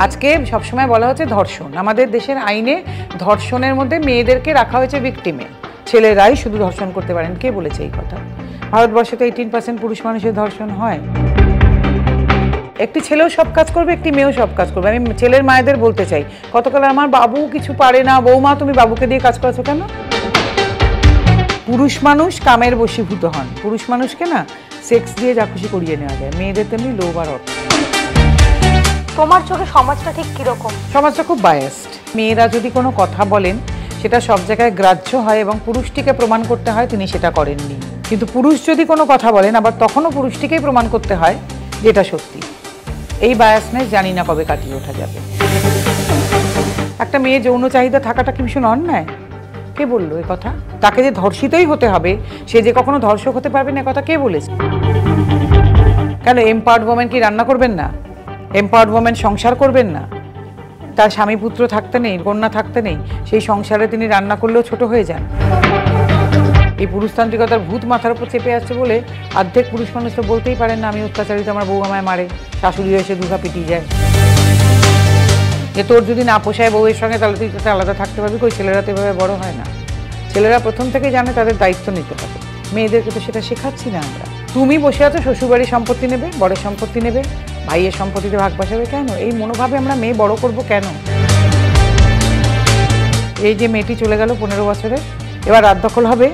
আজকে সবসময় বলা হচ্ছে ধর্ষণ, আমাদের দেশের আইনে ধর্ষণের মধ্যে মেয়েদেরকে রাখা হয়েছে ভিকটিমে, ছেলেরাই শুধু ধর্ষণ করতে পারেন। কে বলেছে এই কথা? ভারতবর্ষে তো 18% পুরুষ মানুষের ধর্ষণ হয়। একটি ছেলেও সব কাজ করবে, একটি মেয়েও সব কাজ করবে। আমি ছেলের মায়েদের বলতে চাই, কতকাল আমার বাবু কিছু পারে না, বৌমা তুমি বাবুকে দিয়ে কাজ করাছো কেন? পুরুষ মানুষ কামের বশীভূত হন, পুরুষ মানুষকে না সেক্স দিয়ে যা খুশি করিয়ে নেওয়া যায়, মেয়েদের তেমনি লোভ আর অর্থ। তোমার চোখে সমাজটা ঠিক কিরকম? সমাজটা খুব বায়াসড। মেয়েরা যদি কোনো কথা বলেন সেটা সব জায়গায় গ্রাহ্য হয় এবং পুরুষটিকে প্রমাণ করতে হয় তিনি সেটা করেননি। কিন্তু পুরুষ যদি কোনো কথা বলেন আবার তখনও পুরুষটিকেই প্রমাণ করতে হয় যেটা সত্যি। এই বায়াসনেস জানি না কবে কাটিয়ে ওঠা যাবে। একটা মেয়ে যৌন চাহিদা থাকাটা কি ভীষণ অন্যায়? কে বললো এ কথা? তাকে যে ধর্ষিতই হতে হবে, সে যে কখনো ধর্ষক হতে পারবে না কথা কে বলেছে? কেন এম্পাওয়ার্ড ওমেন কি রান্না করবেন না? এম্পাওয়ার্ড ওমেন সংসার করবেন না? তার স্বামী পুত্র থাকতে নেই, কন্যা থাকতে নেই, সেই সংসারে তিনি রান্না করলেও ছোট হয়ে যান। এই পুরুষতান্ত্রিকতার ভূত মাথার উপর চেপে আসছে বলে অর্ধেক পুরুষ মানুষ তো বলতেই পারেন না আমি অত্যাচারিত, আমার বউ আমায় মারে, শাশুড়ি এসে দুঘা পিটিয়ে যায়। যে তোর যদি না পোষায় বউয়ের সঙ্গে তাহলে তুই তাতে আলাদা থাকতে পারবি। কই ছেলেরা তো এভাবে বড় হয় না। ছেলেরা প্রথম থেকেই জানে তাদের দায়িত্ব নিতে হবে, মেয়েদেরকে তো সেটা শেখাচ্ছি না আমরা। তুমি বসে আছো শ্বশুরবাড়ির সম্পত্তি নেবে, বরের সম্পত্তি নেবে, ভাইয়ের সম্পত্তিতে ভাগ বসাবে, কেন? এই মনোভাবে আমরা মেয়ে বড় করব কেন? এই যে মেয়েটি চলে গেল 15 বছরে, এবার রাত দখল হবে,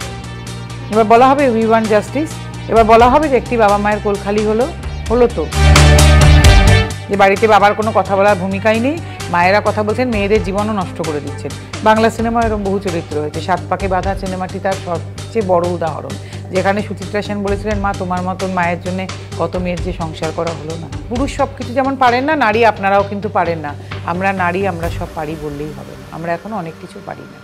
এবার বলা হবে উই ওয়ান্ট জাস্টিস, এবার বলা হবে যে একটি বাবা মায়ের কোল খালি হলো তো, যে বাড়িতে বাবার কোনো কথা বলার ভূমিকাই নেই, মায়েরা কথা বলছেন, মেয়েদের জীবনও নষ্ট করে দিচ্ছেন। বাংলা সিনেমা এরকম বহু চরিত্র হয়েছে। 7 পাকে বাঁধা সিনেমাটি তার সবচেয়ে বড় উদাহরণ, যেখানে সুচিত্রা সেন বলেছিলেন মা তোমার মতন মায়ের জন্য কত মেয়ের যে সংসার করা হলো না। পুরুষ সব কিছু যেমন পারেন না, নারী আপনারাও কিন্তু পারেন না। আমরা নারী, আমরা সব পারি বললেই হবে না, আমরা এখনো অনেক কিছু পারি না।